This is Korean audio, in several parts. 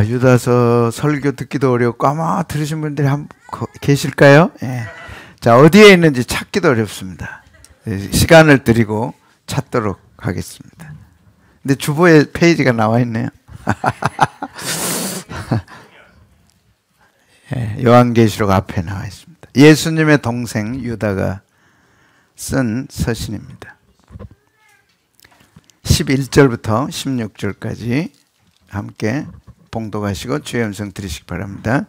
유다서 설교 듣기도 어렵고 아마 들으신 분들이 계실까요? 예. 자, 어디에 있는지 찾기도 어렵습니다. 시간을 드리고 찾도록 하겠습니다. 근데 주보에 페이지가 나와 있네요. 예, 요한계시록 앞에 나와 있습니다. 예수님의 동생 유다가 쓴 서신입니다. 11절부터 16절까지 함께 봉독하시고 주의 음성 들으시기 바랍니다.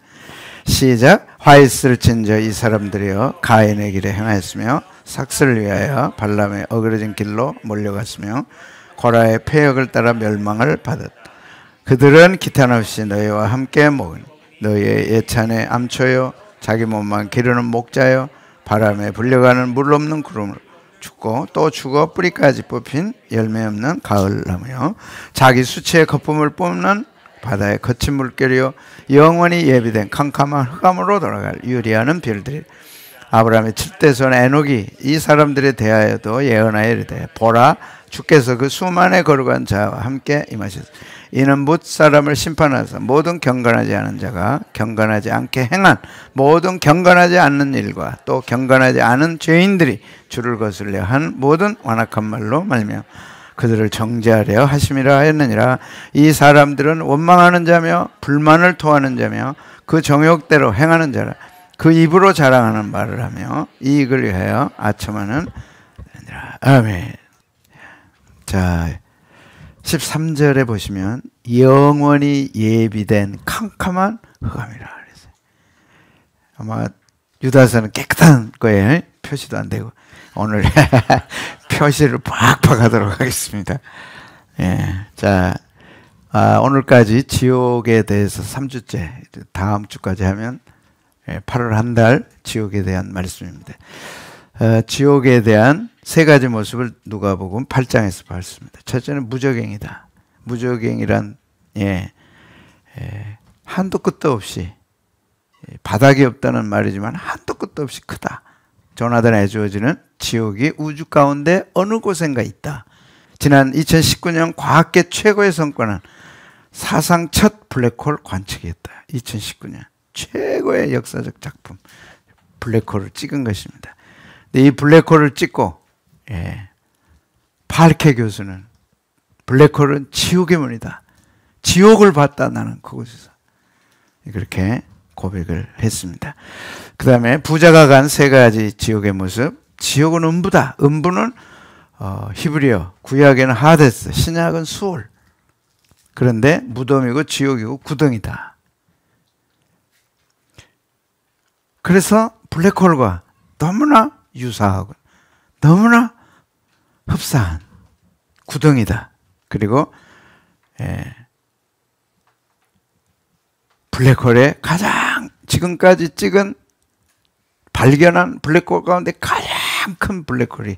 시작. 화이스를 친 자 이 사람들이여 가인의 길에 행하였으며 삭스를 위하여 발람의 어그러진 길로 몰려갔으며 고라의 폐역을 따라 멸망을 받았다. 그들은 기탄 없이 너희와 함께 먹으니 너희의 예찬의 암초여 자기 몸만 기르는 목자여 바람에 불려가는 물 없는 구름으로 죽고 또 죽어 뿌리까지 뽑힌 열매 없는 가을나무여 자기 수치의 거품을 뿜는 바다의 거친 물결이요 영원히 예비된 캄캄한 흑암으로 돌아갈 유리하는 별들이 아브라함의 7대손 에녹이 이 사람들에 대하여도 예언하여 이르되 보라 주께서 그 수만에 거룩한 자와 함께 임하셨으니 이는 뭇 사람을 심판하사 모든 경건하지 않은 자가 경건하지 않게 행한 모든 경건하지 않는 일과 또 경건하지 않은 죄인들이 주를 거슬려 한 모든 완악한 말로 말미암아 그들을 정죄하려 하심이라 하였느니라. 이 사람들은 원망하는 자며 불만을 토하는 자며 그 정욕대로 행하는 자라. 그 입으로 자랑하는 말을 하며 이익을 위하여 아첨하는 자니라. 아멘. 자, 13절에 보시면 영원히 예비된 캄캄한 흑암이라 그랬어요. 아마 유다서는 깨끗한 거에 표시도 안 되고 오늘 표시를 팍팍 하도록 하겠습니다. 예, 자, 오늘까지 지옥에 대해서 3주째, 다음 주까지 하면 8월 한 달 지옥에 대한 말씀입니다. 지옥에 대한 세 가지 모습을 누가복음 8장에서 봤습니다. 첫째는 무저갱이다. 무저갱이란 한도 끝도 없이 바닥이 없다는 말이지만 한도 끝도 없이 크다. 조나단에 주어지는 지옥이 우주 가운데 어느 곳엔가 있다. 지난 2019년 과학계 최고의 성과는 사상 첫 블랙홀 관측이었다. 2019년 최고의 역사적 작품 블랙홀을 찍은 것입니다. 근데 이 블랙홀을 찍고 팔케 교수는 블랙홀은 지옥의 문이다. 지옥을 봤다 나는 그곳에서. 그렇게 고백을 했습니다. 그 다음에 부자가 간 세 가지 지옥의 모습. 지옥은 음부다. 음부는 히브리어, 구약에는 하데스, 신약은 수올. 그런데 무덤이고 지옥이고 구덩이다. 그래서 블랙홀과 너무나 유사하고 너무나 흡사한 구덩이다. 그리고 블랙홀의 가장 지금까지 찍은 발견한 블랙홀 가운데 가장 큰 블랙홀이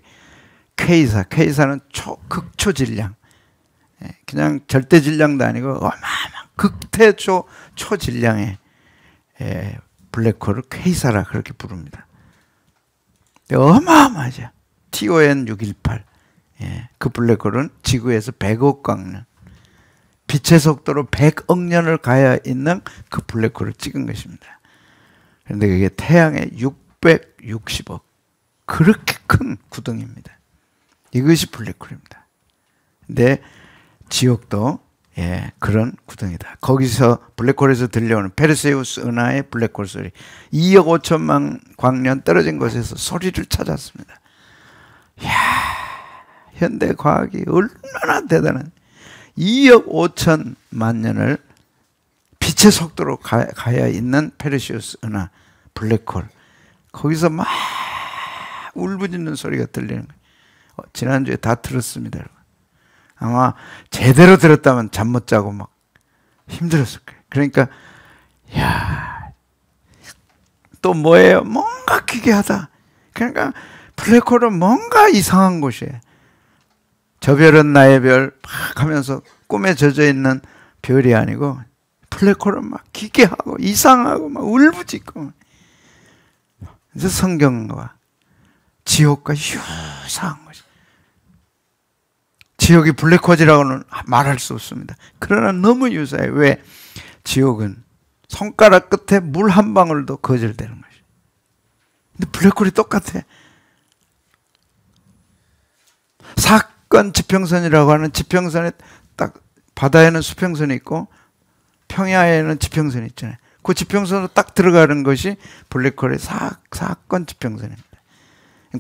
K사는 극초질량. 그냥 절대질량도 아니고 어마어마한 극대초 초질량의 블랙홀을 K사라 그렇게 부릅니다. 어마어마하죠. TON 618. 그 블랙홀은 지구에서 100억 광년, 빛의 속도로 100억 년을 가야 있는 그 블랙홀을 찍은 것입니다. 그런데 그게 태양의 660억. 그렇게 큰 구덩이입니다. 이것이 블랙홀입니다. 근데 지옥도 그런 구덩이다. 거기서 블랙홀에서 들려오는 페르세우스 은하의 블랙홀 소리. 2억 5천만 광년 떨어진 곳에서 소리를 찾았습니다. 이야, 현대 과학이 얼마나 대단한 2억 5천만 년을 빛의 속도로 가야 있는 페르세우스 은하 블랙홀. 거기서 막 울부짖는 소리가 들리는 거예요. 지난주에 다 들었습니다. 아마 제대로 들었다면 잠 못 자고 막 힘들었을 거예요. 그러니까 야, 또 뭐예요? 뭔가 기괴하다. 그러니까 블랙홀은 뭔가 이상한 곳이에요. 저 별은 나의 별 막 하면서 꿈에 젖어 있는 별이 아니고 블랙홀은 막 기괴하고 이상하고 막 울부짖고. 그래서 성경과 지옥과 유사한 것이. 지옥이 블랙홀이라고는 말할 수 없습니다. 그러나 너무 유사해요. 왜? 지옥은 손가락 끝에 물 한 방울도 거절되는 것이죠. 근데 블랙홀이 똑같아. 사건 지평선이라고 하는 지평선에 딱 바다에는 수평선이 있고 평야에는 지평선이 있잖아요. 그 지평선으로 딱 들어가는 것이 블랙홀의 사건 지평선입니다.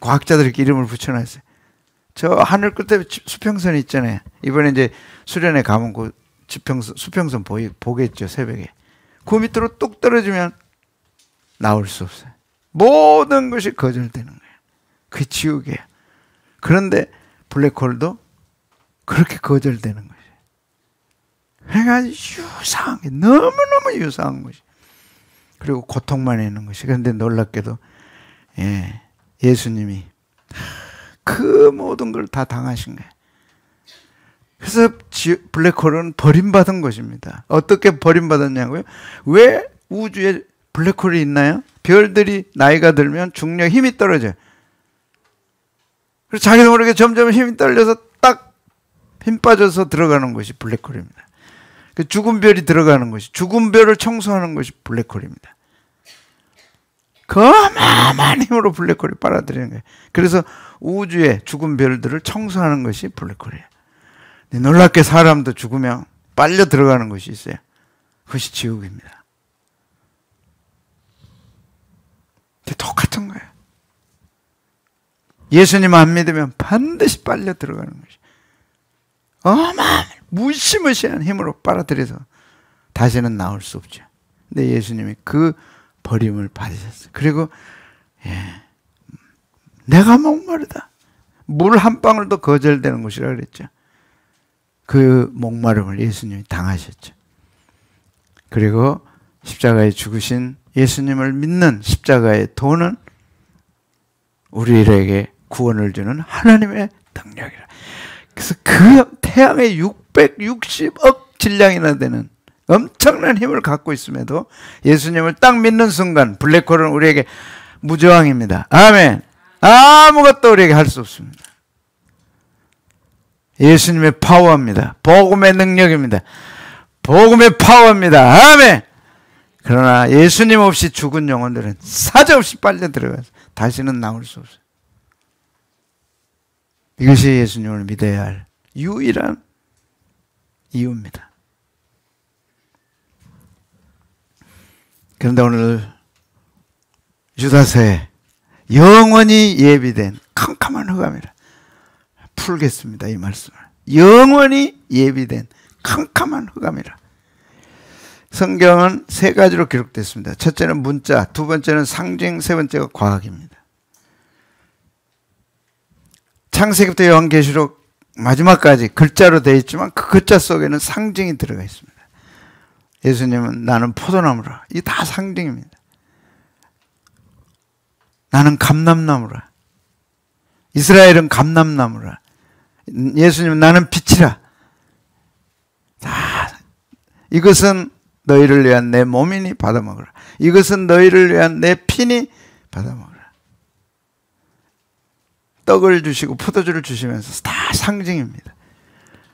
과학자들이 이렇게 이름을 붙여놨어요. 저 하늘 끝에 수평선이 있잖아요. 이번에 이제 수련회 가면 그 수평선 보겠죠, 새벽에. 그 밑으로 뚝 떨어지면 나올 수 없어요. 모든 것이 거절되는 거예요. 그게 지옥이에요. 그런데 블랙홀도 그렇게 거절되는 거예요. 그러니까 유사한 게 너무너무 유사한 것이. 그리고 고통만 있는 것이. 그런데 놀랍게도 예수님이 그 모든 걸 다 당하신 거예요. 그래서 블랙홀은 버림받은 것입니다. 어떻게 버림받았냐고요? 왜 우주에 블랙홀이 있나요? 별들이 나이가 들면 중력 힘이 떨어져요. 그래서 자기도 모르게 점점 힘이 떨려서 딱 힘 빠져서 들어가는 것이 블랙홀입니다. 죽은 별이 들어가는 것이, 죽은 별을 청소하는 것이 블랙홀입니다. 그 어마어마한 힘으로 블랙홀이 빨아들이는 거예요. 그래서 우주의 죽은 별들을 청소하는 것이 블랙홀이에요. 놀랍게 사람도 죽으면 빨려 들어가는 것이 있어요. 그것이 지옥입니다. 똑같은 거예요. 예수님 안 믿으면 반드시 빨려 들어가는 것이. 어마어마한 무시무시한 힘으로 빨아들여서 다시는 나올 수 없죠. 근데 예수님이 그 버림을 받으셨어요. 그리고 내가 목마르다. 물 한 방울도 거절되는 것이라 그랬죠. 그 목마름을 예수님이 당하셨죠. 그리고 십자가에 죽으신 예수님을 믿는 십자가의 도는 우리에게 구원을 주는 하나님의 능력이라. 그래서 그 태양의 660억 질량이나 되는 엄청난 힘을 갖고 있음에도 예수님을 딱 믿는 순간 블랙홀은 우리에게 무저항입니다. 아멘. 아무것도 우리에게 할 수 없습니다. 예수님의 파워입니다. 복음의 능력입니다. 복음의 파워입니다. 아멘. 그러나 예수님 없이 죽은 영혼들은 사정없이 빨려 들어가서 다시는 나올 수 없어요. 이것이 예수님을 믿어야 할 유일한 이유입니다. 그런데 오늘 유다서에 영원히 예비된 캄캄한 흑암이라 풀겠습니다. 이 말씀을. 영원히 예비된 캄캄한 흑암이라. 성경은 세 가지로 기록됐습니다. 첫째는 문자, 두 번째는 상징, 세 번째가 과학입니다. 창세기부터 요한계시록 마지막까지 글자로 되어 있지만 그 글자 속에는 상징이 들어가 있습니다. 예수님은 나는 포도나무라. 이게 다 상징입니다. 나는 감람나무라. 이스라엘은 감람나무라. 예수님은 나는 빛이라. 다 이것은 너희를 위한 내 몸이니 받아먹으라. 이것은 너희를 위한 내 피니 받아먹으라. 떡을 주시고 포도주를 주시면서 다 상징입니다.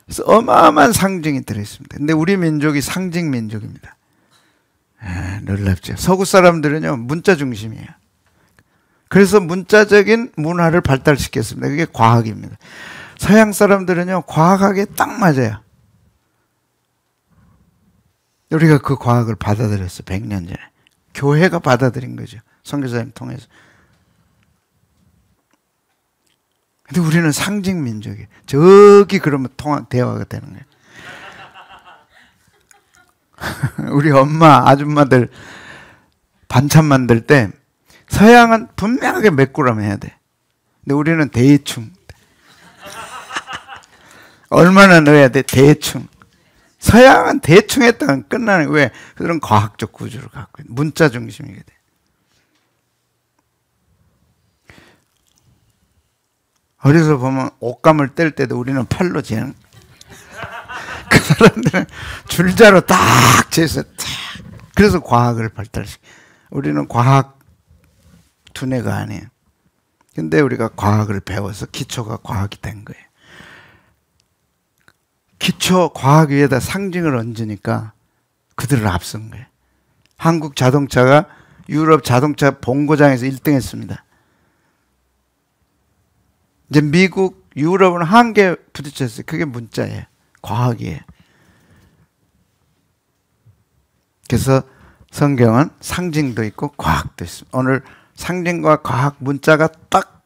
그래서 어마어마한 상징이 들어있습니다. 근데 우리 민족이 상징 민족입니다. 놀랍죠. 서구 사람들은요 문자 중심이에요. 그래서 문자적인 문화를 발달시켰습니다. 그게 과학입니다. 서양 사람들은요 과학하게 딱 맞아요. 우리가 그 과학을 받아들였어요. 100년 전에. 교회가 받아들인 거죠. 선교사님 통해서. 근데 우리는 상징 민족이에요. 저기 그러면 대화가 되는 거예요. 우리 엄마, 아줌마들 반찬 만들 때 서양은 분명하게 몇 그램 해야 돼. 근데 우리는 대충. 얼마나 넣어야 돼? 대충. 서양은 대충 했다가 끝나는 거예요. 왜? 그들은 과학적 구조를 갖고 있는 문자 중심이거든. 어디서 보면 옷감을 뗄 때도 우리는 팔로 재는. 그 사람들은 줄자로 딱 재서 딱. 그래서 과학을 발달시켜. 우리는 과학 두뇌가 아니에요. 근데 우리가 과학을 배워서 기초가 과학이 된 거예요. 기초 과학 위에다 상징을 얹으니까 그들을 앞선 거예요. 한국 자동차가 유럽 자동차 본고장에서 1등 했습니다. 이제 미국, 유럽은 한계에 부딪혔어요. 그게 문자예요. 과학이에요. 그래서 성경은 상징도 있고 과학도 있습니다. 오늘 상징과 과학 문자가 딱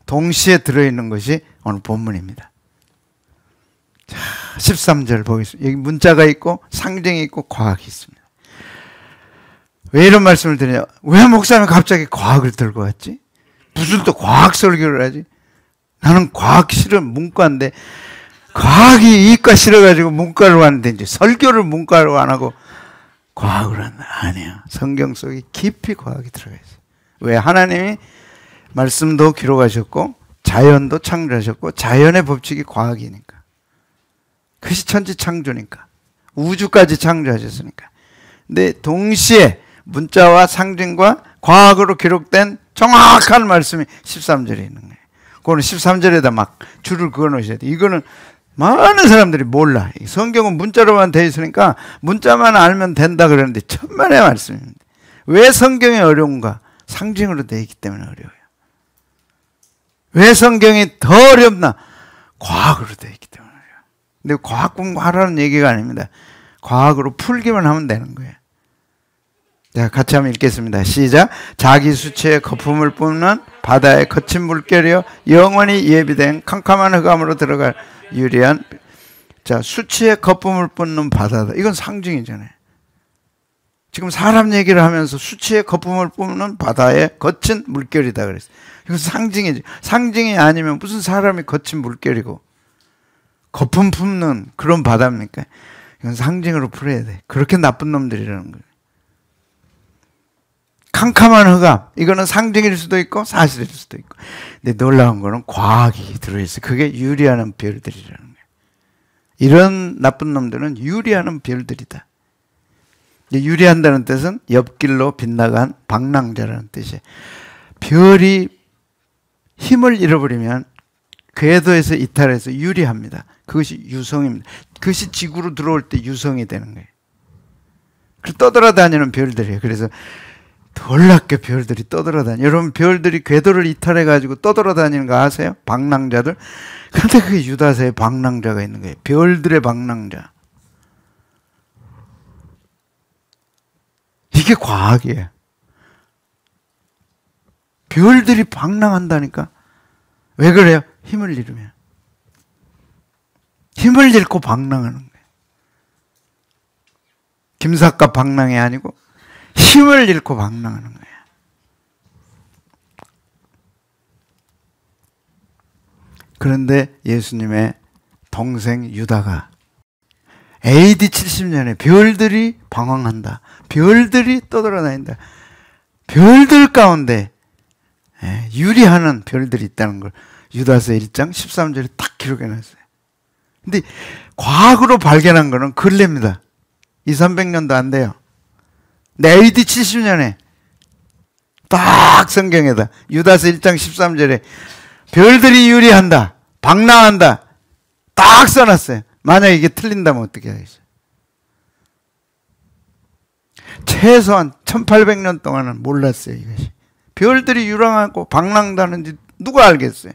동시에 들어있는 것이 오늘 본문입니다. 자, 13절 보겠습니다. 여기 문자가 있고 상징이 있고 과학이 있습니다. 왜 이런 말씀을 드리냐? 왜 목사님 갑자기 과학을 들고 왔지? 무슨 또 과학 설교를 하지? 나는 과학 싫은 문과인데 과학이 이과 싫어가지고 문과를 왔는데 이제 설교를 문과로 안 하고 과학을 한다. 아니에요. 성경 속에 깊이 과학이 들어가 있어요. 왜? 하나님이 말씀도 기록하셨고 자연도 창조하셨고 자연의 법칙이 과학이니까. 그것이 천지 창조니까. 우주까지 창조하셨으니까. 근데 동시에 문자와 상징과 과학으로 기록된 정확한 말씀이 13절에 있는 거예요. 그거는 13절에다 막 줄을 그어 놓으셔야 돼요. 이거는 많은 사람들이 몰라. 성경은 문자로만 되어 있으니까 문자만 알면 된다 그러는데 천만의 말씀입니다. 왜 성경이 어려운가? 상징으로 되어 있기 때문에 어려워요. 왜 성경이 더 어렵나? 과학으로 되어 있기 때문에 어려워요. 근데 과학 공부하라는 얘기가 아닙니다. 과학으로 풀기만 하면 되는 거예요. 자, 같이 한번 읽겠습니다. 시작. 자기 수치에 거품을 뿜는 바다의 거친 물결이여 영원히 예비된 캄캄한 흑암으로 들어갈 유리한. 자, 수치에 거품을 뿜는 바다다. 이건 상징이잖아요. 지금 사람 얘기를 하면서 수치에 거품을 뿜는 바다의 거친 물결이다 그랬어요. 이건 상징이지. 상징이 아니면 무슨 사람이 거친 물결이고 거품 뿜는 그런 바다입니까? 이건 상징으로 풀어야 돼. 그렇게 나쁜 놈들이라는 거예요. 캄캄한 흑암, 이거는 상징일 수도 있고 사실일 수도 있고. 근데 놀라운 거는 과학이 들어있어요. 그게 유리하는 별들이라는 거예요. 이런 나쁜 놈들은 유리하는 별들이다. 유리한다는 뜻은 옆길로 빗나간 방랑자라는 뜻이에요. 별이 힘을 잃어버리면 궤도에서 이탈해서 유리합니다. 그것이 유성입니다. 그것이 지구로 들어올 때 유성이 되는 거예요. 그래서 떠돌아다니는 별들이에요. 그래서 놀랍게 별들이 떠돌아다녀요. 여러분 별들이 궤도를 이탈해가지고 떠돌아다니는 거 아세요? 방랑자들. 근데 그게 유다서에 방랑자가 있는 거예요. 별들의 방랑자. 이게 과학이에요. 별들이 방랑한다니까. 왜 그래요? 힘을 잃으면. 힘을 잃고 방랑하는 거예요. 김삿갓 방랑이 아니고 힘을 잃고 방랑하는 거예요. 그런데 예수님의 동생 유다가 AD 70년에 별들이 방황한다. 별들이 떠돌아다닌다. 별들 가운데 유리하는 별들이 있다는 걸 유다서 1장 13절에 딱 기록해놨어요. 근데 과학으로 발견한 거는 근래입니다. 200~300년도 안 돼요. 근데 AD 70년에 딱 성경에다 유다서 1장 13절에 별들이 유리한다. 방랑한다. 딱 써놨어요. 만약에 이게 틀린다면 어떻게 하겠어요? 최소한 1800년 동안은 몰랐어요. 이것이. 별들이 유랑하고 방랑다는지 누가 알겠어요?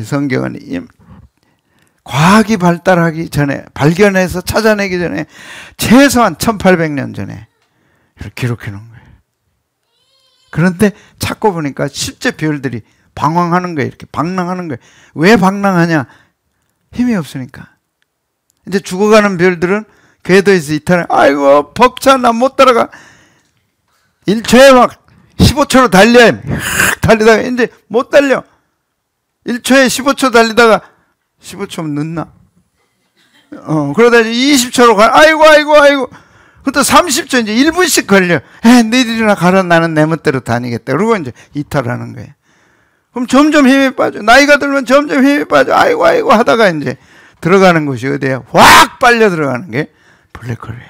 성경은 과학이 발달하기 전에, 발견해서 찾아내기 전에 최소한 1800년 전에 이렇게 기록해 놓은 거예요. 그런데 찾고 보니까 실제 별들이 방황하는 거예요. 이렇게 방랑하는 거예요. 왜 방랑하냐? 힘이 없으니까. 이제 죽어가는 별들은 궤도에서 이탈해. 아이고 벅차 나 못 따라가. 1초에 막 15초로 달려요. 달리다가 이제 못 달려. 1초에 15초 달리다가 15초면 늦나? 그러다 이제 20초로 가. 아이고. 그것도 30초 이제 1분씩 걸려. 너희들이나 가라. 나는 내 멋대로 다니겠다. 그리고 이제 이탈하는 거예요. 그럼 점점 힘이 빠져. 나이가 들면 점점 힘이 빠져. 아이고 하다가 이제 들어가는 곳이 어디야? 확 빨려 들어가는 게 블랙홀이에요.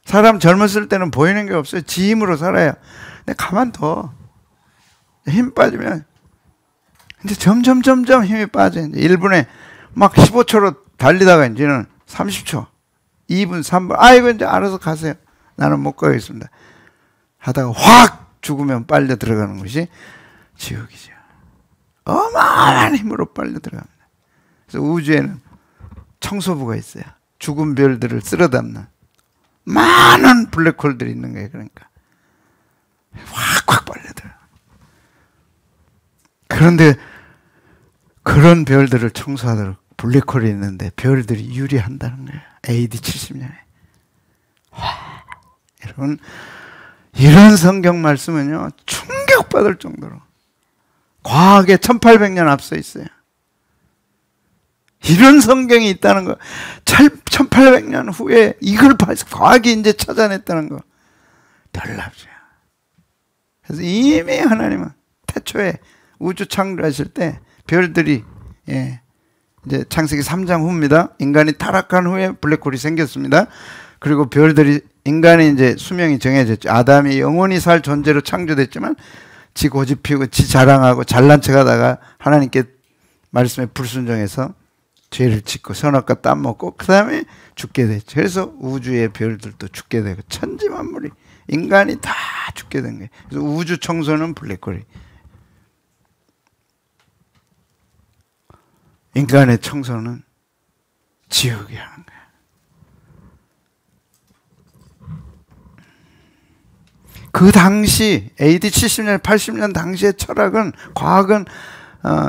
사람 젊었을 때는 보이는 게 없어요. 지 힘으로 살아요. 근데 가만둬. 힘 빠지면 이제 점점 힘이 빠져. 이제 1분에 막 15초로 달리다가 이제는 30초, 2분, 3분, 이거 이제 알아서 가세요. 나는 못 가겠습니다. 하다가 확 죽으면 빨려 들어가는 것이 지옥이죠. 어마어마한 힘으로 빨려 들어갑니다. 그래서 우주에는 청소부가 있어요. 죽은 별들을 쓸어담는 많은 블랙홀들이 있는 거예요. 그러니까 확확 빨려 들어. 그런데 그런 별들을 청소하도록 블랙홀이 있는데 별들이 유리한다는 거예요. AD 70년에. 여러분, 이런 성경 말씀은요, 충격받을 정도로 과학에 1800년 앞서 있어요. 이런 성경이 있다는 거, 1800년 후에 이걸 과학이 이제 찾아냈다는 거, 놀랍죠. 그래서 이미 하나님은 태초에 우주 창조하실 때 별들이, 이제 창세기 3장 후입니다. 인간이 타락한 후에 블랙홀이 생겼습니다. 그리고 별들이, 인간이 이제 수명이 정해졌죠. 아담이 영원히 살 존재로 창조됐지만 지 고집 피우고 지 자랑하고 잘난 척 하다가 하나님께 말씀에 불순종해서 죄를 짓고 선악과 땀 먹고 그 다음에 죽게 됐죠. 그래서 우주의 별들도 죽게 되고 천지 만물이, 인간이 다 죽게 된 거예요. 그래서 우주 청소는 블랙홀이, 인간의 청소는 지옥이 하는 거예요. 그 당시 AD 70년, 80년 당시의 철학은, 과학은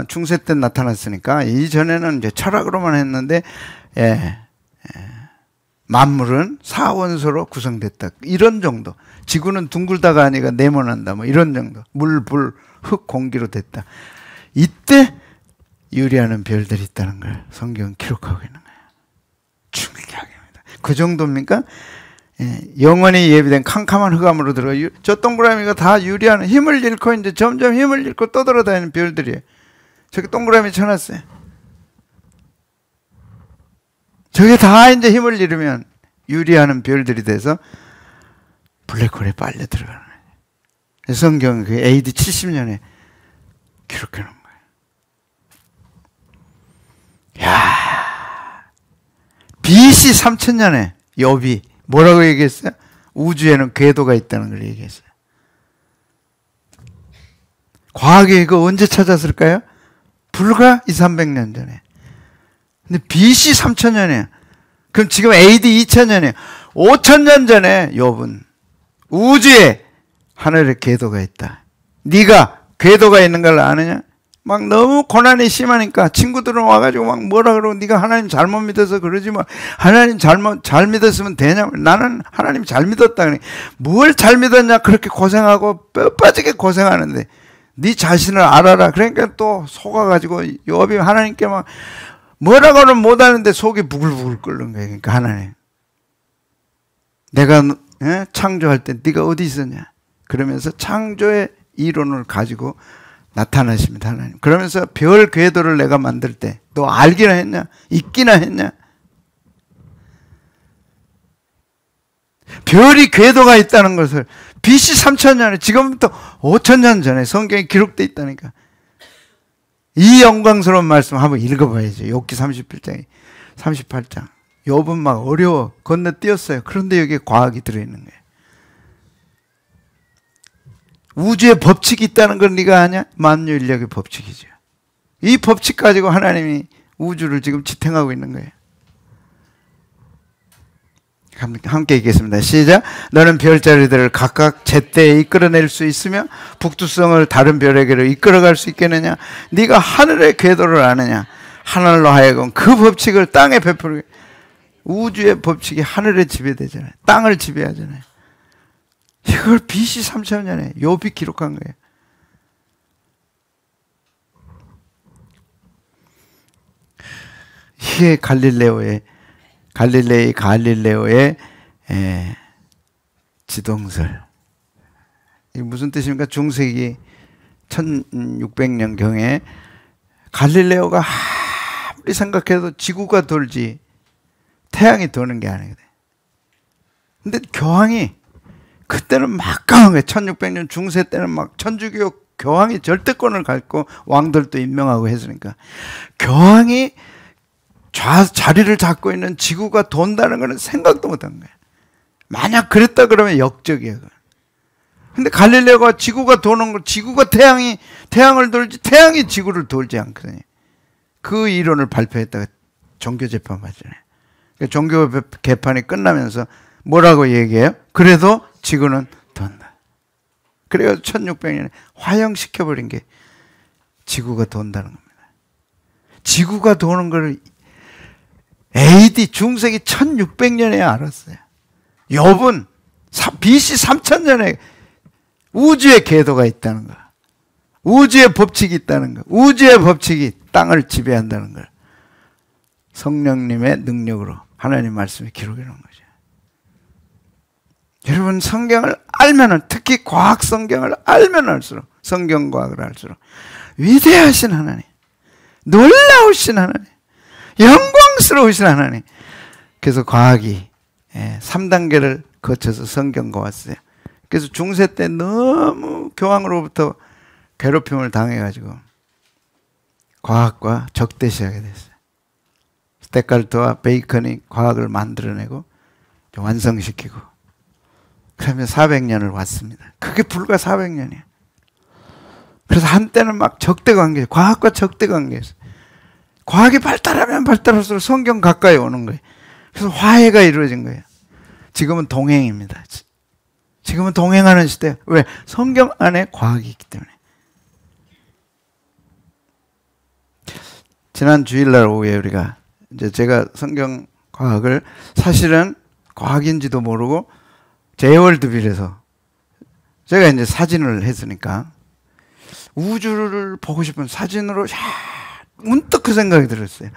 중세 때 나타났으니까 이전에는 이제 철학으로만 했는데, 만물은 사원소로 구성됐다. 이런 정도. 지구는 둥글다가 아니라 네모난다. 뭐 이런 정도. 물, 불, 흙, 공기로 됐다. 이때 유리하는 별들이 있다는 걸 성경은 기록하고 있는 거예요. 충격입니다. 그 정도입니까? 영원히 예비된 캄캄한 흑암으로 들어가. 저 동그라미가 다 유리하는, 힘을 잃고 이제 점점 힘을 잃고 떠돌아다니는 별들이에요. 저기 동그라미 쳐놨어요. 저게 다 이제 힘을 잃으면 유리하는 별들이 돼서 블랙홀에 빨려 들어가는 거예요. 성경은 그 AD 70년에 기록해 놓은 거예요. 야, BC 3000년에 욥이 뭐라고 얘기했어요? 우주에는 궤도가 있다는 걸 얘기했어요. 과학이 이거 언제 찾았을까요? 불과 200~300년 전에. 근데 BC 3000년이에요. 그럼 지금 AD 2000년이에요. 5000년 전에 욥은 우주에 하늘에 궤도가 있다. 네가 궤도가 있는 걸 아느냐? 막 너무 고난이 심하니까 친구들은 와가지고 막 뭐라 그러고, 네가 하나님 잘못 믿어서 그러지 마. 하나님 잘 믿었으면 되냐? 나는 하나님 잘 믿었다. 그래. 뭘 잘 믿었냐? 그렇게 고생하고 뼈 빠지게 고생하는데 네 자신을 알아라. 그러니까 또 속아가지고 욥이 하나님께 막 뭐라고는 못하는데 속이 부글부글 끓는 거예요. 그러니까 하나님, 내가 창조할 때 네가 어디 있었냐? 그러면서 창조의 이론을 가지고 나타나십니다, 하나님. 그러면서 별 궤도를 내가 만들 때 너 알기나 했냐? 있기나 했냐? 별이 궤도가 있다는 것을 BC 3000년에, 지금부터 5000년 전에 성경에 기록되어 있다니까. 이 영광스러운 말씀 한번 읽어봐야죠. 욥기 38장에 38장. 욥은 막 어려워 건너뛰었어요. 그런데 여기에 과학이 들어있는 거예요. 우주에 법칙이 있다는 걸 네가 아냐? 만유인력의 법칙이죠. 이 법칙 가지고 하나님이 우주를 지금 지탱하고 있는 거예요. 함께 읽겠습니다. 시작. 너는 별자리들을 각각 제때에 이끌어낼 수 있으며 북두성을 다른 별에게로 이끌어갈 수 있겠느냐? 네가 하늘의 궤도를 아느냐? 하늘로 하여금 그 법칙을 땅에 베풀게. 우주의 법칙이 하늘에 지배되잖아요. 땅을 지배하잖아요. 이걸 BC 3000년에 욥이 기록한 거예요. 이게 갈릴레오의 지동설. 이게 무슨 뜻입니까? 중세기 1600년경에 갈릴레오가 아무리 생각해도 지구가 돌지 태양이 도는 게 아니거든. 근데 교황이 그때는 막강한 거예요. 1600년 중세 때는 막 천주교 교황이 절대권을 갖고 왕들도 임명하고 했으니까 교황이 자리를 잡고 있는 지구가 돈다는 것은 생각도 못한 거예요. 만약 그랬다 그러면 역적이에요. 근데 갈릴레오가 지구가 도는 거, 지구가 태양을 돌지 태양이 지구를 돌지 않거든요. 그 이론을 발표했다가 종교재판 받잖아요. 종교 개판이 끝나면서 뭐라고 얘기해요? 그래도 지구는 돈다. 그래서 1600년에 화형시켜버린 게 지구가 돈다는 겁니다. 지구가 도는 걸 AD 중세기 1600년에 알았어요. 욥은 BC 3000년에 우주의 궤도가 있다는 거, 우주의 법칙이 있다는 거, 우주의 법칙이 땅을 지배한다는 걸 성령님의 능력으로 하나님 말씀에 기록해 놓은 거죠. 여러분, 성경을 알면은, 특히 과학 성경을 알면 알수록, 성경과학을 알수록 위대하신 하나님, 놀라우신 하나님, 영광스러우신 하나님. 그래서 과학이 3단계를 거쳐서 성경과 왔어요. 그래서 중세 때 너무 교황으로부터 괴롭힘을 당해가지고 과학과 적대시하게 됐어요. 데카르트와 베이컨이 과학을 만들어내고 완성시키고, 그러면 400년을 왔습니다. 그게 불과 400년이에요. 그래서 한때는 막 적대관계, 과학과 적대관계였어요. 과학이 발달하면 발달할수록 성경 가까이 오는 거예요. 그래서 화해가 이루어진 거예요. 지금은 동행입니다. 지금은 동행하는 시대예요. 왜? 성경 안에 과학이 있기 때문에. 지난 주일날 오후에 우리가 이제 제가 성경 과학을 사실은 과학인지도 모르고 제이월드빌에서 제가 이제 사진을 했으니까 우주를 보고 싶은 사진으로 문득 그 생각이 들었어요.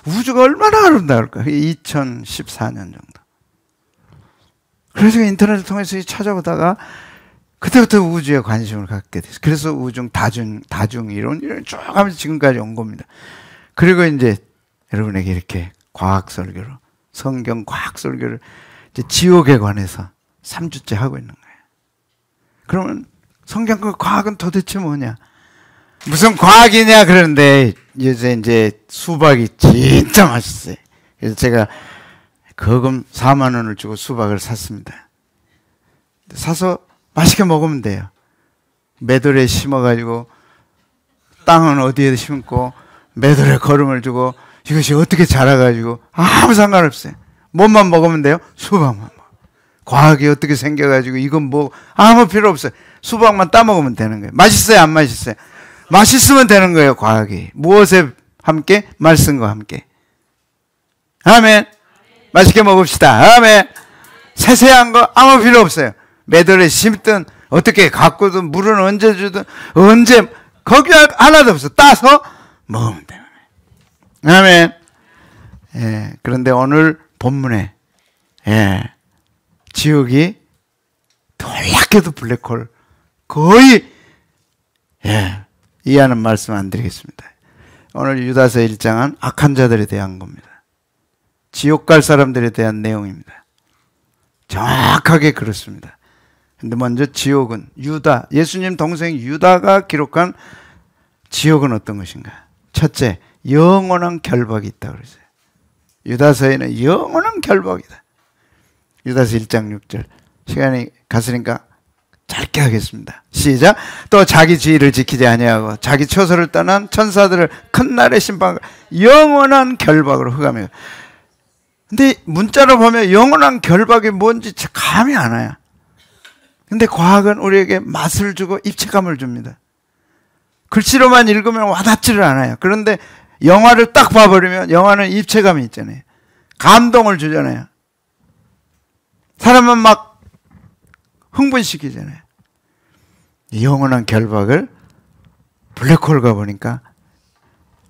우주가 얼마나 아름다울까? 2014년 정도. 그래서 인터넷을 통해서 찾아보다가 그때부터 우주에 관심을 갖게 됐어요. 그래서 우주 다중 이론 쭉 하면서 지금까지 온 겁니다. 그리고 이제 여러분에게 이렇게 과학 설교로, 성경 과학 설교를 이제 지옥에 관해서 3주째 하고 있는 거예요. 그러면 성경과 과학은 도대체 뭐냐? 무슨 과학이냐 그러는데 요새 이제 수박이 진짜 맛있어요. 그래서 제가 거금 4만 원을 주고 수박을 샀습니다. 사서 맛있게 먹으면 돼요. 매돌에 심어가지고 땅은 어디에 심고 매돌에 거름을 주고 이것이 어떻게 자라가지고 아무 상관없어요. 뭐만 먹으면 돼요? 수박만 먹어. 과학이 어떻게 생겨가지고 이건 뭐 아무 필요 없어요. 수박만 따먹으면 되는 거예요. 맛있어요? 안 맛있어요? 맛있으면 되는 거예요. 과학이. 무엇에 함께? 말씀과 함께. 아멘. 맛있게 먹읍시다. 아멘. 세세한 거 아무 필요 없어요. 매달에 심든 어떻게 가꾸든 물은 언제 주든 언제 거기 하나도 없어. 따서 먹으면 돼요. 아멘. 예, 그런데 오늘 본문에 지옥이 놀랍게도 블랙홀 거의 이해하는 말씀 안 드리겠습니다. 오늘 유다서 1장은 악한 자들에 대한 겁니다. 지옥 갈 사람들에 대한 내용입니다. 정확하게 그렇습니다. 근데 먼저 지옥은 유다, 예수님 동생 유다가 기록한 지옥은 어떤 것인가? 첫째, 영원한 결박이 있다고 그랬어요. 유다서에는 영원한 결박이다. 유다서 1장 6절. 시간이 갔으니까 짧게 하겠습니다. 시작. 또 자기 지위를 지키지 아니하고 자기 처소를 떠난 천사들을 큰 날의 심판, 영원한 결박으로 흑암해요. 근데 문자로 보면 영원한 결박이 뭔지 감이 안 와요. 근데 과학은 우리에게 맛을 주고 입체감을 줍니다. 글씨로만 읽으면 와닿지를 않아요. 그런데 영화를 딱 봐버리면 영화는 입체감이 있잖아요. 감동을 주잖아요. 사람은 막 흥분시키잖아요. 영원한 결박을 블랙홀 가보니까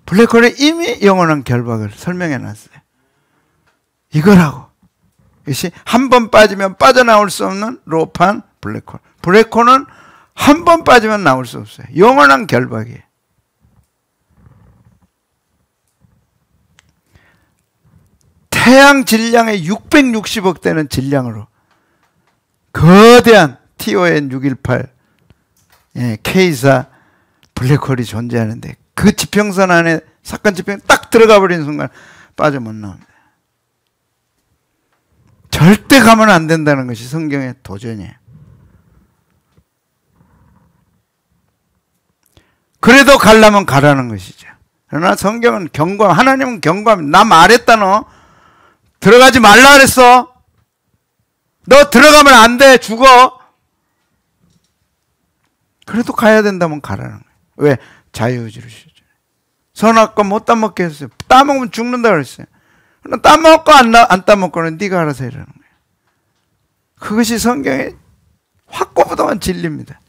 블랙홀에 이미 영원한 결박을 설명해 놨어요. 이거라고. 이것이 한 번 빠지면 빠져나올 수 없는 로판 블랙홀. 블랙홀은 한 번 빠지면 나올 수 없어요. 영원한 결박이에요. 태양 질량의 660억 대는 질량으로 거대한 TON 618 K사 블랙홀이 존재하는데 그 지평선 안에 사건 지평이 딱 들어가 버리는 순간 빠져 못 나옵니다. 절대 가면 안 된다는 것이 성경의 도전이에요. 그래도 가려면 가라는 것이죠. 그러나 성경은 경고함, 하나님은 경고함. 나 말했다 너. 들어가지 말라 그랬어. 너 들어가면 안 돼. 죽어. 그래도 가야 된다면 가라는 거예요. 왜? 자유의지를 주셨잖아요. 선악과 못 따먹게 했어요. 따먹으면 죽는다 그랬어요. 그럼 따먹고 안 따먹고는 네가 알아서 해라는 거예요. 그것이 성경의 확고부동한 진리입니다.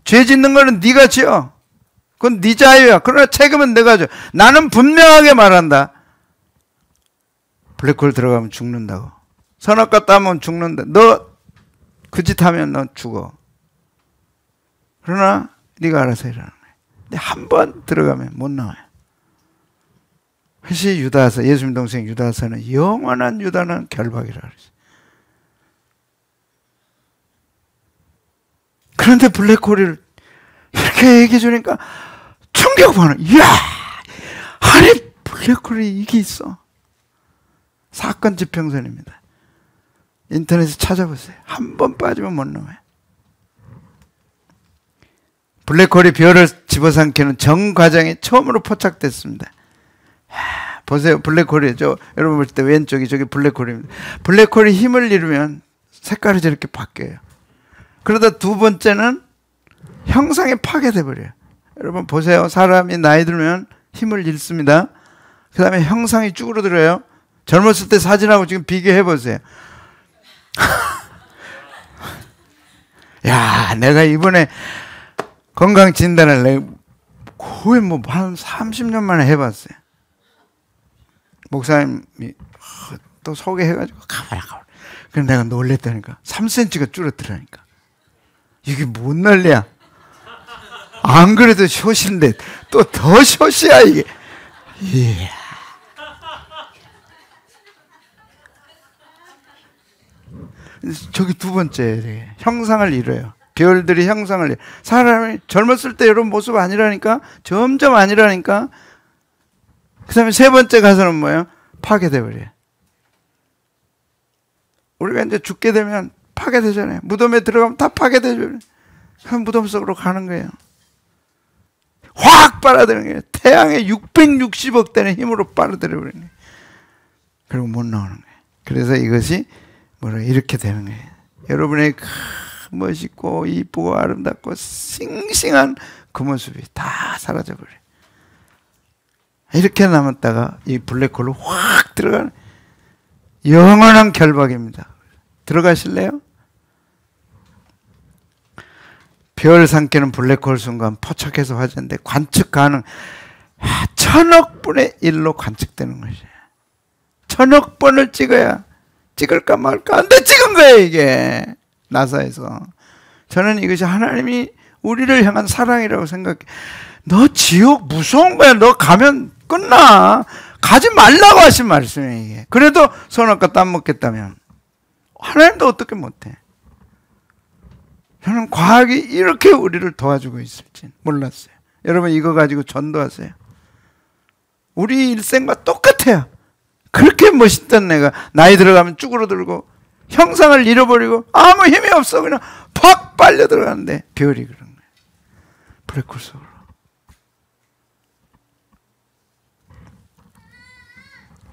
죄 짓는 거는 네가 지어. 그건 네 자유야. 그러나 책임은 내가 져. 나는 분명하게 말한다. 블랙홀 들어가면 죽는다고. 선악과 따먹으면 죽는다. 너 그 짓 하면 너 죽어. 그러나 네가 알아서 해라는 거예요. 근데 한 번 들어가면 못 나와요. 그것이 유다서, 예수님 동생 유다서는 영원한 유다는 결박이라 그랬어요. 그런데 블랙홀을 이렇게 얘기해 주니까 충격받는. 이야, 아니 블랙홀이 이게 있어. 사건 지평선입니다. 인터넷에 찾아보세요. 한 번 빠지면 못 나와요. 블랙홀이 별을 집어삼키는 정 과정이 처음으로 포착됐습니다. 보세요. 블랙홀이 여러분 볼 때 왼쪽이 저기 블랙홀입니다. 블랙홀이 힘을 잃으면 색깔이 저렇게 바뀌어요. 그러다 두 번째는 형상이 파괴돼 버려요. 여러분 보세요. 사람이 나이 들면 힘을 잃습니다. 그 다음에 형상이 쭈그러들어요. 젊었을 때 사진하고 지금 비교해 보세요. 야, 내가 이번에 건강진단을 거의 한 30년 만에 해봤어요. 목사님이 또 소개해가지고 가봐라. 그래서 내가 놀랬다니까. 3cm가 줄어들으니까. 이게 뭔 난리야. 안 그래도 숏인데 또 더 숏이야 이게. 이야. 저기 두 번째 형상을 잃어요. 별들이 형상을 잃어요. 사람이 젊었을 때 이런 모습 아니라니까. 점점 아니라니까. 그 다음에 세 번째 가서는 뭐예요? 파괴돼 버려요. 우리가 이제 죽게 되면 파괴되잖아요. 무덤에 들어가면 다 파괴되죠. 그럼 무덤 속으로 가는 거예요. 확 빨아들이는 거예요. 태양의 660억 대의 힘으로 빨아들여 버리는 거예요. 그리고 못 나오는 거예요. 그래서 이것이 이렇게 되는 거예요. 여러분의 멋있고 이쁘고 아름답고 싱싱한 그 모습이 다 사라져 버려요. 이렇게 남았다가 이 블랙홀로 확 들어가는 영원한 결박입니다. 들어가실래요? 별 삼키는 블랙홀 순간 포착해서 화제인데 관측 가능. 1000억 분의 1로 관측되는 것이에요. 1000억 번을 찍을까 말까. 안 돼, 찍은 거예요 이게. 나사에서. 저는 이것이 하나님이 우리를 향한 사랑이라고 생각해. 너 지옥 무서운 거야. 너 가면 끝나. 가지 말라고 하신 말씀이에요 이게. 그래도 선악과 따먹겠다면 하나님도 어떻게 못해. 저는 과학이 이렇게 우리를 도와주고 있을지 몰랐어요. 여러분 이거 가지고 전도하세요. 우리 일생과 똑같아요. 그렇게 멋있던 내가 나이 들어가면 쭈그러들고 형상을 잃어버리고 아무 힘이 없어. 그냥 팍 빨려 들어가는데 별이 그런 거예요. 블랙홀 속으로.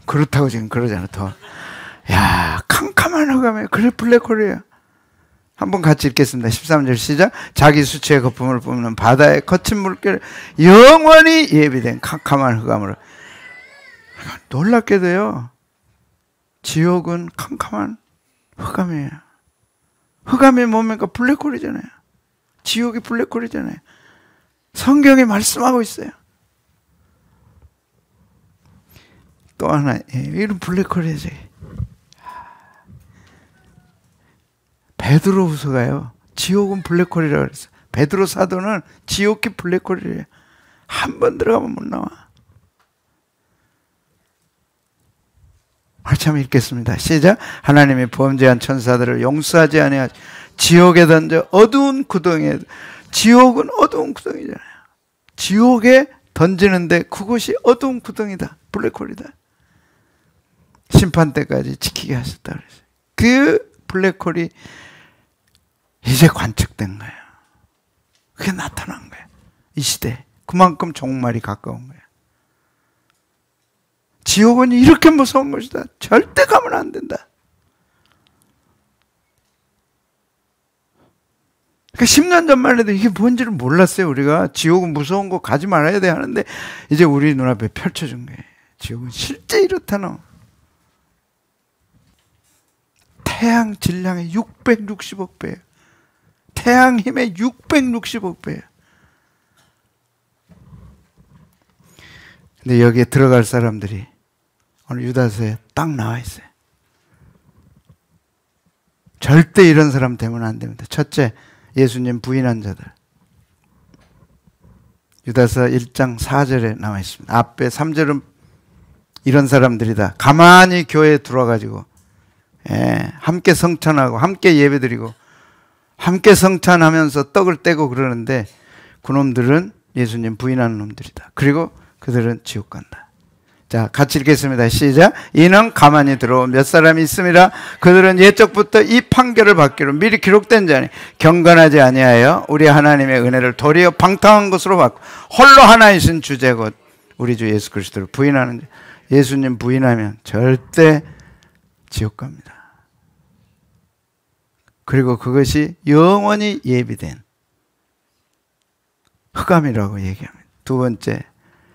그렇다고 지금 그러잖아. 더. 야, 캄캄한 흑암에 그래 블랙홀이에요. 한번 같이 읽겠습니다. 13절 시작. 자기 수치의 거품을 뿜는 바다의 거친 물결 영원히 예비된 캄캄한 흑암으로. 놀랍게도요. 지옥은 캄캄한 흑암이에요. 흑암이 뭡니까? 블랙홀이잖아요. 지옥이 블랙홀이잖아요. 성경이 말씀하고 있어요. 또 하나, 이런 블랙홀이지. 베드로 후서가요. 지옥은 블랙홀이라고 그랬어요. 베드로 사도는 지옥이 블랙홀이래요. 한 번 들어가면 못 나와. 한참 읽겠습니다. 시작. 하나님이 범죄한 천사들을 용서하지 아니하시 지옥에 던져 어두운 구덩이에. 지옥은 어두운 구덩이잖아요. 지옥에 던지는데 그곳이 어두운 구덩이다. 블랙홀이다. 심판 때까지 지키게 하셨다 그랬어요. 그 블랙홀이 이제 관측된 거예요. 그게 나타난 거예요. 이 시대에. 그만큼 종말이 가까운 거예요. 지옥은 이렇게 무서운 것이다. 절대 가면 안 된다. 그러니까 10년 전만 해도 이게 뭔지를 몰랐어요. 우리가 지옥은 무서운 거 가지 말아야 돼 하는데 이제 우리 눈앞에 펼쳐준 거예요. 지옥은 실제 이렇다는. 태양 질량의 660억 배예요. 태양 힘의 660억 배예요. 근데 여기에 들어갈 사람들이 오늘 유다서에 딱 나와 있어요. 절대 이런 사람 되면 안 됩니다. 첫째, 예수님 부인한 자들. 유다서 1장 4절에 나와 있습니다. 앞에 3절은 이런 사람들이다. 가만히 교회에 들어와가지고 함께 성찬하고 함께 예배드리고 함께 성찬하면서 떡을 떼고 그러는데 그놈들은 예수님 부인하는 놈들이다. 그리고 그들은 지옥 간다. 자, 같이 읽겠습니다. 시작. 이는 가만히 들어온 몇 사람이 있음이라. 그들은 옛적부터 이 판결을 받기로 미리 기록된 자니 경건하지 아니하여 우리 하나님의 은혜를 도리어 방탕한 것으로 받고 홀로 하나이신 주제 곧 우리 주 예수 그리스도를 부인하는 자. 예수님 부인하면 절대 지옥 갑니다. 그리고 그것이 영원히 예비된 흑암이라고 얘기합니다. 두 번째,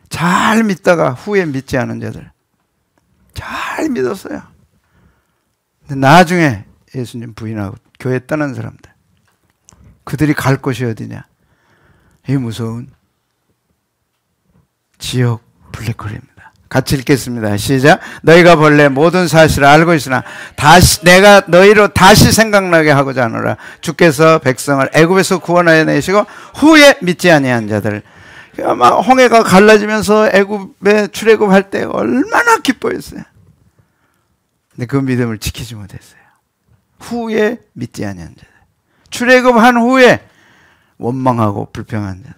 잘 믿다가 후에 믿지 않은 자들. 잘 믿었어요. 근데 나중에 예수님 부인하고 교회 떠난 사람들. 그들이 갈 곳이 어디냐? 이 무서운 지옥 블랙홀입니다. 같이 읽겠습니다. 시작. 너희가 본래 모든 사실을 알고 있으나 내가 너희로 다시 생각나게 하고자 하노라. 주께서 백성을 애굽에서 구원하여 내시고 후에 믿지 아니한 자들. 아마 홍해가 갈라지면서 애굽에 출애굽할 때 얼마나 기뻐했어요. 근데 그 믿음을 지키지 못했어요. 후에 믿지 아니한 자들. 출애굽한 후에 원망하고 불평한 자들.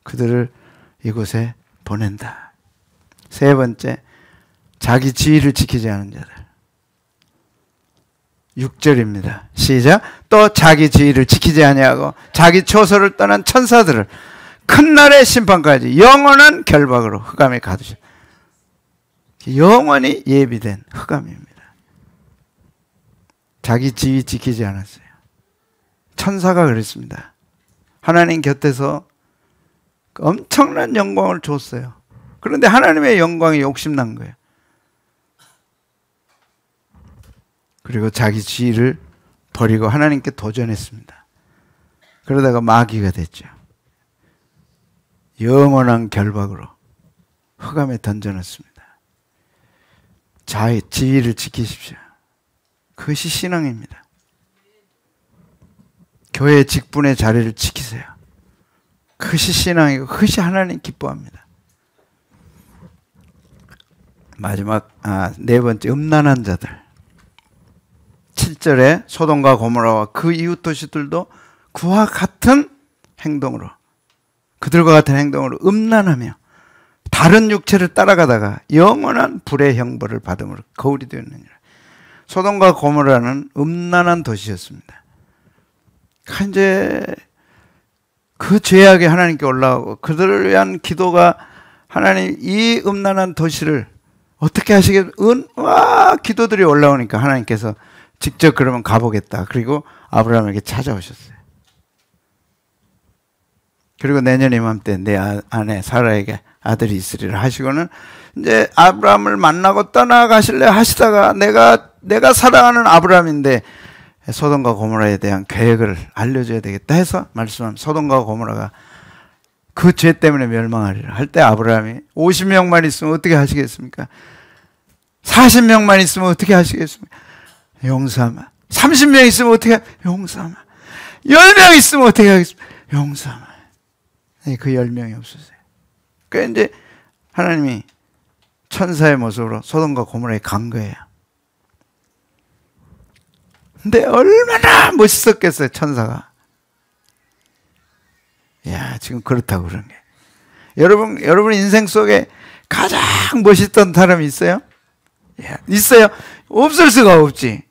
그들을 이곳에 보낸다. 세 번째, 자기 지위를 지키지 않은 자들. 6절입니다. 시작. 또 자기 지위를 지키지 아니하고 자기 처소를 떠난 천사들을 큰 날의 심판까지 영원한 결박으로 흑암에 가두셨다. 영원히 예비된 흑암입니다. 자기 지위 지키지 않았어요. 천사가 그랬습니다. 하나님 곁에서 엄청난 영광을 줬어요. 그런데 하나님의 영광에 욕심난 거예요. 그리고 자기 지위를 버리고 하나님께 도전했습니다. 그러다가 마귀가 됐죠. 영원한 결박으로 흑암에 던져놨습니다. 자의 지위를 지키십시오. 그것이 신앙입니다. 교회 직분의 자리를 지키세요. 그것이 신앙이고 그것이 하나님 기뻐합니다. 마지막 네 번째, 음란한 자들. 7절에 소돔과 고모라와 그 이웃 도시들도 그와 같은 행동으로, 그들과 같은 행동으로 음란하며 다른 육체를 따라가다가 영원한 불의 형벌을 받음으로 거울이 되었느니라. 소돔과 고모라는 음란한 도시였습니다. 이제 그 죄악이 하나님께 올라오고 그들을 위한 기도가 하나님 이 음란한 도시를 어떻게 하시겠? 기도들이 올라오니까 하나님께서 직접 그러면 가보겠다. 그리고 아브라함에게 찾아오셨어요. 그리고 내년 이맘때 내 아내 사라에게 아들이 있으리라 하시고는 이제 아브라함을 만나고 떠나가실래 하시다가 내가 사랑하는 아브라함인데 소돔과 고모라에 대한 계획을 알려줘야 되겠다 해서 말씀하면 소돔과 고모라가 그 죄 때문에 멸망하리라 할 때 아브라함이 50명만 있으면 어떻게 하시겠습니까? 40명만 있으면 어떻게 하시겠습니까? 용서하마. 30명 있으면 어떻게 용서하마. 10명 있으면 어떻게 하겠습니까? 용서하마. 그 10명이 없었어요. 그러니까 이제 하나님이 천사의 모습으로 소돔과 고모라에 간 거예요. 근데 얼마나 멋있었겠어요, 천사가. 야, 지금 그렇다고 그런 게. 여러분 인생 속에 가장 멋있던 사람이 있어요? 예, 있어요? 없을 수가 없지.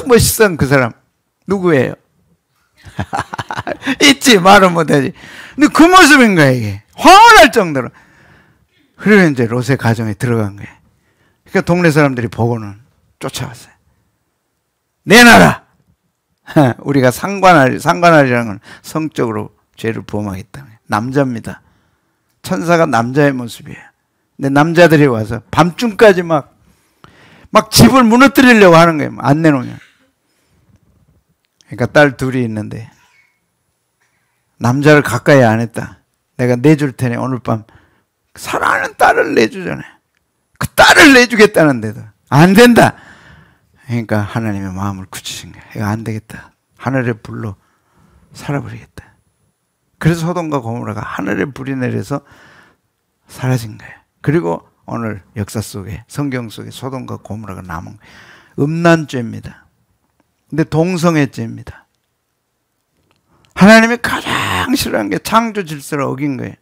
멋있던 그 사람 누구예요? 있지, 말은 못하지. 근데 그 모습인 거야, 이게. 화가 날 정도로. 그래서 이제 롯의 가정에 들어간 거예요. 그러니까 동네 사람들이 보고는 쫓아왔어요. 내놔라! 우리가 상관할이라는 건 성적으로 죄를 부험하겠다. 남자입니다. 천사가 남자의 모습이에요. 근데 남자들이 와서 밤중까지 막 집을 무너뜨리려고 하는 거예요. 안 내놓으면. 그러니까 딸 둘이 있는데 남자를 가까이 안 했다. 내가 내줄 테니 오늘 밤 사랑하는 딸을 내주잖아요. 그 딸을 내주겠다는데도 안 된다. 그러니까 하나님의 마음을 굳히신 거예요. 이거 안 되겠다. 하늘의 불로 살아버리겠다. 그래서 소돔과 고모라가 하늘의 불이 내려서 사라진 거예요. 그리고 오늘 역사 속에, 성경 속에 소돔과 고모라가 남은 거예요. 음란죄입니다. 근데 동성애 죄입니다. 하나님이 가장 싫어하는 게 창조 질서를 어긴 거예요.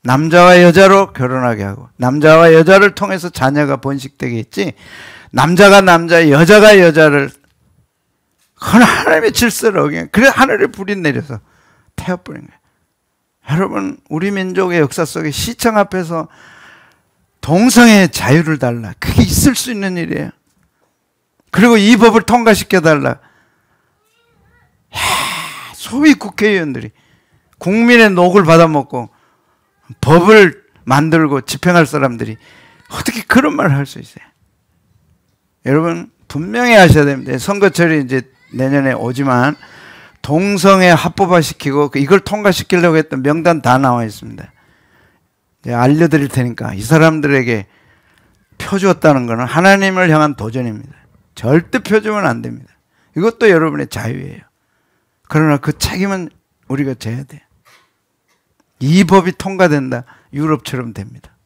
남자와 여자로 결혼하게 하고 남자와 여자를 통해서 자녀가 번식되게 했지, 남자가 남자, 여자가 여자를, 그건 하나님의 질서를 어긴 거예요. 그래서 하늘의 불이 내려서 태워버린 거예요. 여러분, 우리 민족의 역사 속에 시청 앞에서 동성애의 자유를 달라. 그게 있을 수 있는 일이에요. 그리고 이 법을 통과시켜달라. 소위 국회의원들이 국민의 녹을 받아먹고 법을 만들고 집행할 사람들이 어떻게 그런 말을 할 수 있어요? 여러분, 분명히 하셔야 됩니다. 선거철이 이제 내년에 오지만 동성애 합법화시키고 이걸 통과시키려고 했던 명단 다 나와 있습니다. 이제 알려드릴 테니까 이 사람들에게 표 주었다는 것은 하나님을 향한 도전입니다. 절대 표 주면 안 됩니다. 이것도 여러분의 자유예요. 그러나 그 책임은 우리가 져야 돼요. 이 법이 통과된다. 유럽처럼 됩니다.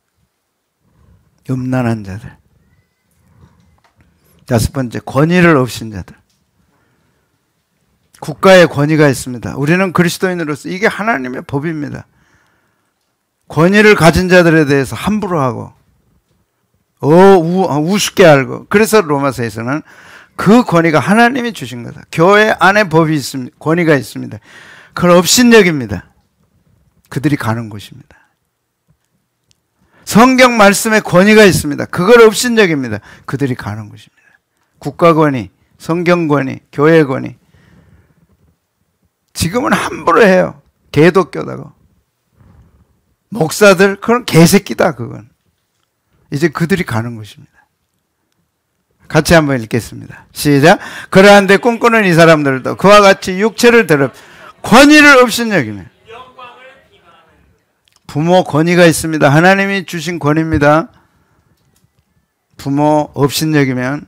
음란한 자들. 다섯 번째, 권위를 없인 자들. 국가에 권위가 있습니다. 우리는 그리스도인으로서 이게 하나님의 법입니다. 권위를 가진 자들에 대해서 함부로 하고 우습게 알고, 그래서 로마서에서는 그 권위가 하나님이 주신 거다. 교회 안에 법이 있습니다. 권위가 있습니다. 그건 업신여깁니다. 그들이 가는 곳입니다. 성경 말씀에 권위가 있습니다. 그걸 업신여깁니다. 그들이 가는 곳입니다. 국가 권위, 성경 권위, 교회 권위. 지금은 함부로 해요. 개독교다고. 목사들, 그건 개새끼다, 그건. 이제 그들이 가는 곳입니다. 같이 한번 읽겠습니다. 시작. 그러한데 꿈꾸는 이 사람들도 그와 같이 육체를 더럽 권위를 업신여기며. 부모 권위가 있습니다. 하나님이 주신 권위입니다. 부모 업신여기면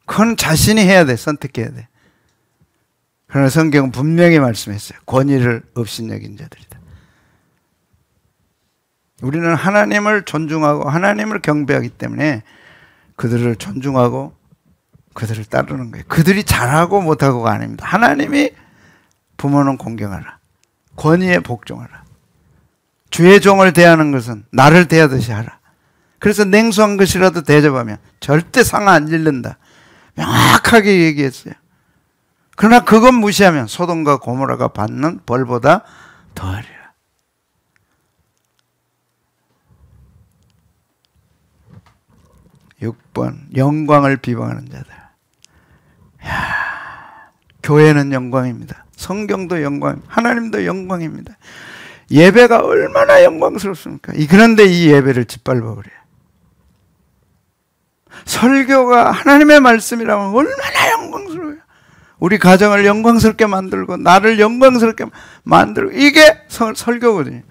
그건 자신이 해야 돼. 선택해야 돼. 그러나 성경은 분명히 말씀했어요. 권위를 업신여긴 자들이다. 우리는 하나님을 존중하고 하나님을 경배하기 때문에 그들을 존중하고 그들을 따르는 거예요. 그들이 잘하고 못하고가 아닙니다. 하나님이 부모는 공경하라. 권위에 복종하라. 주의 종을 대하는 것은 나를 대하듯이 하라. 그래서 냉수한 것이라도 대접하면 절대 상 안 잃는다. 명확하게 얘기했어요. 그러나 그것 무시하면 소돔과 고모라가 받는 벌보다 더하리라. 6번, 영광을 비방하는 자들. 교회는 영광입니다. 성경도 영광입니다. 하나님도 영광입니다. 예배가 얼마나 영광스럽습니까? 그런데 이 예배를 짓밟아버려요. 설교가 하나님의 말씀이라면 얼마나 영광스러워요. 우리 가정을 영광스럽게 만들고 나를 영광스럽게 만들고, 이게 설교거든요.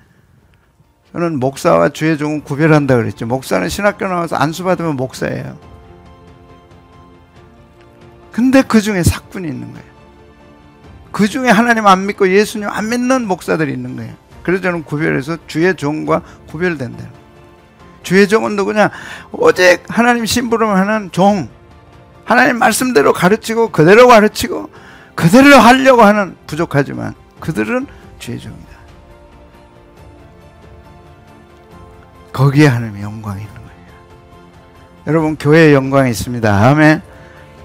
저는 목사와 주의 종은 구별한다 그랬죠. 목사는 신학교 나와서 안수 받으면 목사예요. 근데 그 중에 사꾼이 있는 거예요. 그 중에 하나님 안 믿고 예수님 안 믿는 목사들이 있는 거예요. 그래서 저는 구별해서 주의 종과 구별된다는 거예요. 주의 종은 누구냐? 오직 하나님 심부름하는 종. 하나님 말씀대로 가르치고 그대로 가르치고 그대로 하려고 하는, 부족하지만 그들은 주의 종이다. 거기에 하나님의 영광이 있는 거예요. 여러분 교회에 영광이 있습니다. 아멘.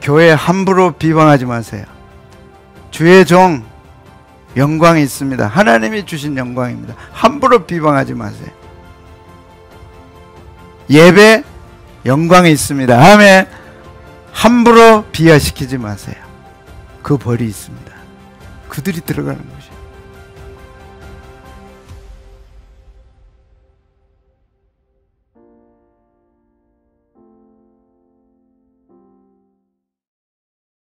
교회 함부로 비방하지 마세요. 주의 종 영광이 있습니다. 하나님이 주신 영광입니다. 함부로 비방하지 마세요. 예배 영광이 있습니다. 아멘. 함부로 비하시키지 마세요. 그 벌이 있습니다. 그들이 들어가는 거예요.